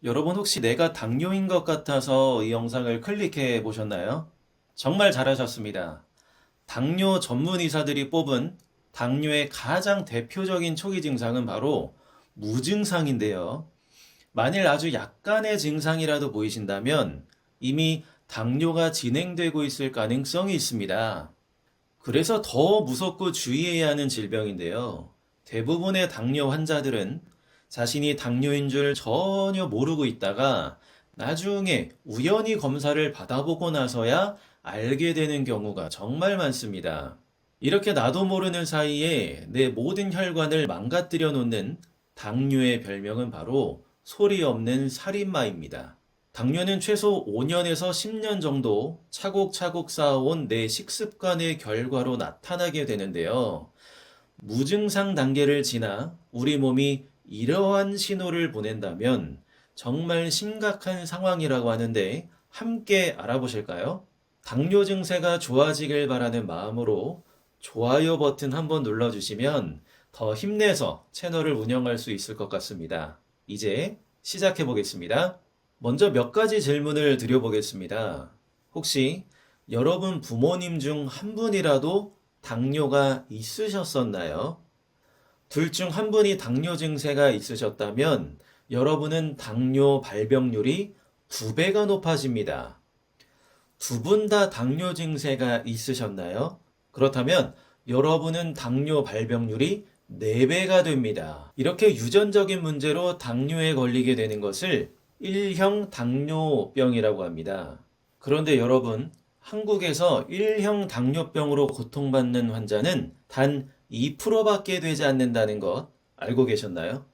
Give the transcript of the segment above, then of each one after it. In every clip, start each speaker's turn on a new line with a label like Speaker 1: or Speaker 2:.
Speaker 1: 여러분 혹시 내가 당뇨인 것 같아서 이 영상을 클릭해 보셨나요? 정말 잘하셨습니다. 당뇨 전문 의사들이 뽑은 당뇨의 가장 대표적인 초기 증상은 바로 무증상인데요. 만일 아주 약간의 증상이라도 보이신다면 이미 당뇨가 진행되고 있을 가능성이 있습니다. 그래서 더 무섭고 주의해야 하는 질병인데요. 대부분의 당뇨 환자들은 자신이 당뇨인 줄 전혀 모르고 있다가 나중에 우연히 검사를 받아보고 나서야 알게 되는 경우가 정말 많습니다. 이렇게 나도 모르는 사이에 내 모든 혈관을 망가뜨려 놓는 당뇨의 별명은 바로 소리 없는 살인마입니다. 당뇨는 최소 5년에서 10년 정도 차곡차곡 쌓아온 내 식습관의 결과로 나타나게 되는데요. 무증상 단계를 지나 우리 몸이 이러한 신호를 보낸다면 정말 심각한 상황이라고 하는데 함께 알아보실까요? 당뇨 증세가 좋아지길 바라는 마음으로 좋아요 버튼 한번 눌러주시면 더 힘내서 채널을 운영할 수 있을 것 같습니다. 이제 시작해 보겠습니다. 먼저 몇 가지 질문을 드려보겠습니다. 혹시 여러분 부모님 중 한 분이라도 당뇨가 있으셨었나요? 둘 중 한 분이 당뇨 증세가 있으셨다면 여러분은 당뇨 발병률이 2배가 높아집니다. 두 분 다 당뇨 증세가 있으셨나요? 그렇다면 여러분은 당뇨 발병률이 4배가 됩니다. 이렇게 유전적인 문제로 당뇨에 걸리게 되는 것을 1형 당뇨병이라고 합니다. 그런데 여러분, 한국에서 1형 당뇨병으로 고통받는 환자는 단 2%밖에 되지 않는다는 것 알고 계셨나요?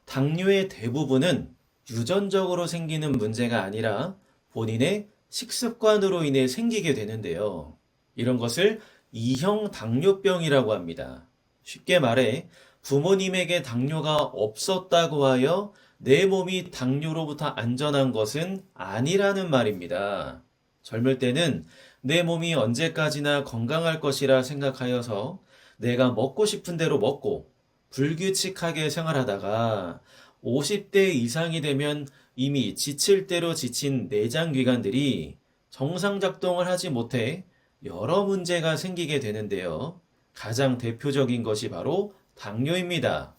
Speaker 1: 당뇨의 대부분은 유전적으로 생기는 문제가 아니라 본인의 식습관으로 인해 생기게 되는데요. 이런 것을 2형 당뇨병이라고 합니다. 쉽게 말해 부모님에게 당뇨가 없었다고 하여 내 몸이 당뇨로부터 안전한 것은 아니라는 말입니다. 젊을 때는 내 몸이 언제까지나 건강할 것이라 생각하여서 내가 먹고 싶은 대로 먹고 불규칙하게 생활하다가 50대 이상이 되면 이미 지칠 대로 지친 내장기관들이 정상 작동을 하지 못해 여러 문제가 생기게 되는데요. 가장 대표적인 것이 바로 당뇨입니다.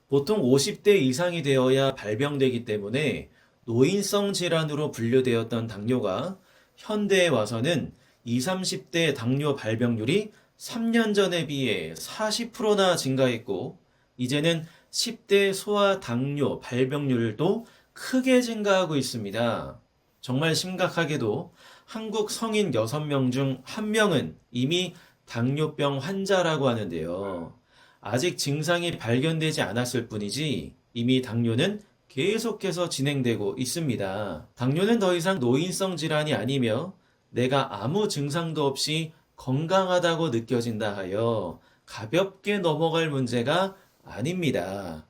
Speaker 1: 보통 50대 이상이 되어야 발병되기 때문에 노인성 질환으로 분류되었던 당뇨가 현대에 와서는 20, 30대 당뇨 발병률이 3년 전에 비해 40%나 증가했고, 이제는 10대 소아 당뇨 발병률도 크게 증가하고 있습니다. 정말 심각하게도 한국 성인 6명 중 1명은 이미 당뇨병 환자라고 하는데요. 아직 증상이 발견되지 않았을 뿐이지 이미 당뇨는 계속해서 진행되고 있습니다. 당뇨는 더 이상 노인성 질환이 아니며 내가 아무 증상도 없이 건강하다고 느껴진다 하여 가볍게 넘어갈 문제가 아닙니다.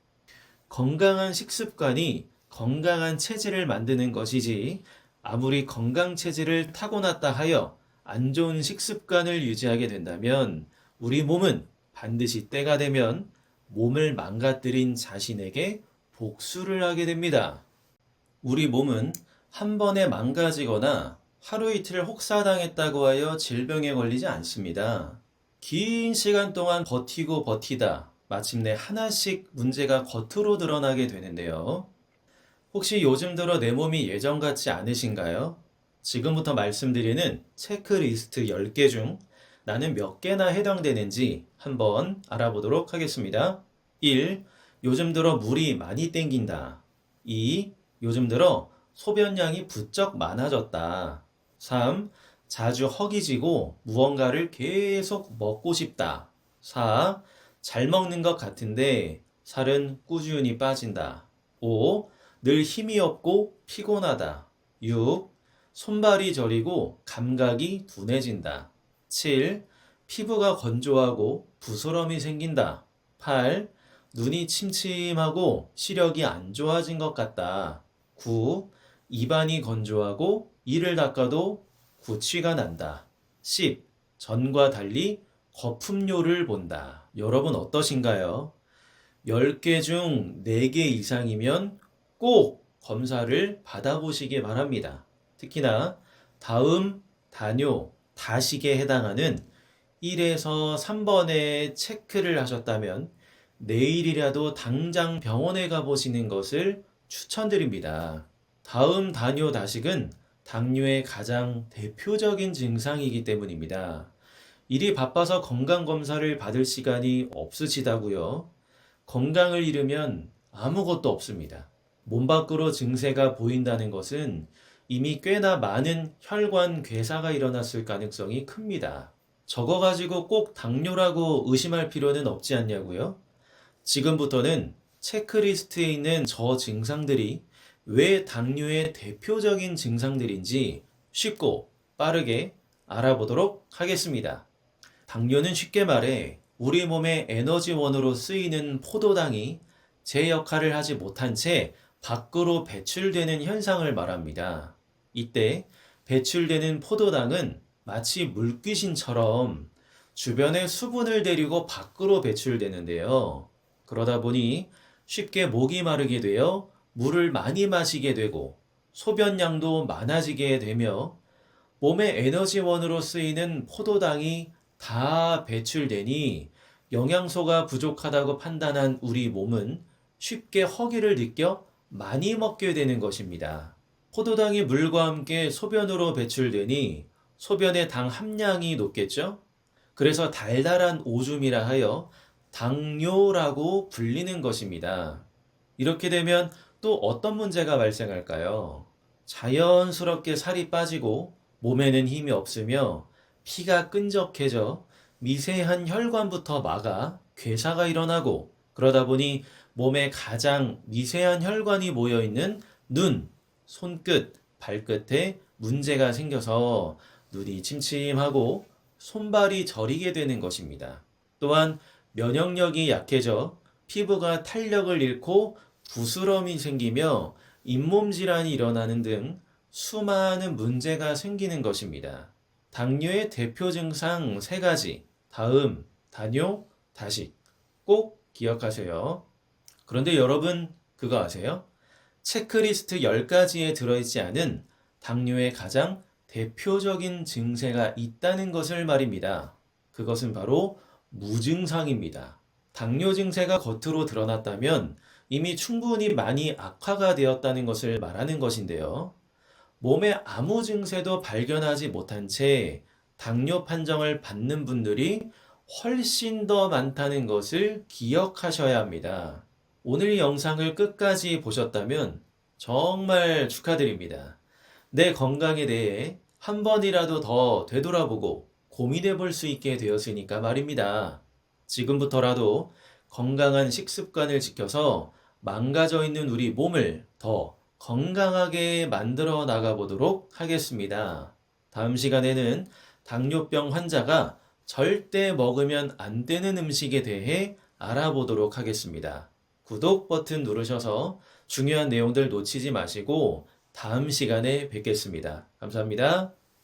Speaker 1: 건강한 식습관이 건강한 체질을 만드는 것이지 아무리 건강 체질을 타고났다 하여 안 좋은 식습관을 유지하게 된다면 우리 몸은 반드시 때가 되면 몸을 망가뜨린 자신에게 복수를 하게 됩니다. 우리 몸은 한 번에 망가지거나 하루 이틀 혹사당했다고 하여 질병에 걸리지 않습니다. 긴 시간 동안 버티고 버티다 마침내 하나씩 문제가 겉으로 드러나게 되는데요. 혹시 요즘 들어 내 몸이 예전 같지 않으신가요? 지금부터 말씀드리는 체크리스트 10개 중 나는 몇 개나 해당되는지 한번 알아보도록 하겠습니다. 1. 요즘 들어 물이 많이 땡긴다. 2. 요즘 들어 소변량이 부쩍 많아졌다. 3. 자주 허기지고 무언가를 계속 먹고 싶다. 4. 잘 먹는 것 같은데 살은 꾸준히 빠진다. 5. 늘 힘이 없고 피곤하다. 6. 손발이 저리고 감각이 둔해진다. 7. 피부가 건조하고 부스럼이 생긴다. 8. 눈이 침침하고 시력이 안 좋아진 것 같다. 9. 입안이 건조하고 이를 닦아도 구취가 난다. 10. 전과 달리 거품료를 본다. 여러분 어떠신가요? 10개 중 4개 이상이면 꼭 검사를 받아보시기 바랍니다. 특히나 다음 단요 다식에 해당하는 1에서 3번에 체크를 하셨다면 내일이라도 당장 병원에 가보시는 것을 추천드립니다. 다음 단요 다식은 당뇨의 가장 대표적인 증상이기 때문입니다. 일이 바빠서 건강검사를 받을 시간이 없으시다고요? 건강을 잃으면 아무것도 없습니다. 몸 밖으로 증세가 보인다는 것은 이미 꽤나 많은 혈관 괴사가 일어났을 가능성이 큽니다. 저거 가지고 꼭 당뇨라고 의심할 필요는 없지 않냐고요? 지금부터는 체크리스트에 있는 저 증상들이 왜 당뇨의 대표적인 증상들인지 쉽고 빠르게 알아보도록 하겠습니다. 당뇨는 쉽게 말해 우리 몸의 에너지원으로 쓰이는 포도당이 제 역할을 하지 못한 채 밖으로 배출되는 현상을 말합니다. 이때 배출되는 포도당은 마치 물귀신처럼 주변의 수분을 데리고 밖으로 배출되는데요. 그러다 보니 쉽게 목이 마르게 되어 물을 많이 마시게 되고 소변량도 많아지게 되며 몸의 에너지원으로 쓰이는 포도당이 다 배출되니 영양소가 부족하다고 판단한 우리 몸은 쉽게 허기를 느껴 많이 먹게 되는 것입니다. 포도당이 물과 함께 소변으로 배출되니 소변의 당 함량이 높겠죠? 그래서 달달한 오줌이라 하여 당뇨라고 불리는 것입니다. 이렇게 되면 또 어떤 문제가 발생할까요? 자연스럽게 살이 빠지고 몸에는 힘이 없으며 피가 끈적해져 미세한 혈관부터 막아 괴사가 일어나고 그러다 보니 몸에 가장 미세한 혈관이 모여 있는 눈, 손끝, 발끝에 문제가 생겨서 눈이 침침하고 손발이 저리게 되는 것입니다. 또한 면역력이 약해져 피부가 탄력을 잃고 부스럼이 생기며 잇몸 질환이 일어나는 등 수많은 문제가 생기는 것입니다. 당뇨의 대표 증상 3가지, 다음, 단요, 다식 꼭 기억하세요. 그런데 여러분 그거 아세요? 체크리스트 10가지에 들어있지 않은 당뇨의 가장 대표적인 증세가 있다는 것을 말입니다. 그것은 바로 무증상입니다. 당뇨 증세가 겉으로 드러났다면 이미 충분히 많이 악화가 되었다는 것을 말하는 것인데요. 몸에 아무 증세도 발견하지 못한 채 당뇨 판정을 받는 분들이 훨씬 더 많다는 것을 기억하셔야 합니다. 오늘 이 영상을 끝까지 보셨다면 정말 축하드립니다. 내 건강에 대해 한 번이라도 더 되돌아보고 고민해 볼 수 있게 되었으니까 말입니다. 지금부터라도 건강한 식습관을 지켜서 망가져 있는 우리 몸을 더 건강하게 만들어 나가보도록 하겠습니다. 다음 시간에는 당뇨병 환자가 절대 먹으면 안 되는 음식에 대해 알아보도록 하겠습니다. 구독 버튼 누르셔서 중요한 내용들 놓치지 마시고 다음 시간에 뵙겠습니다. 감사합니다.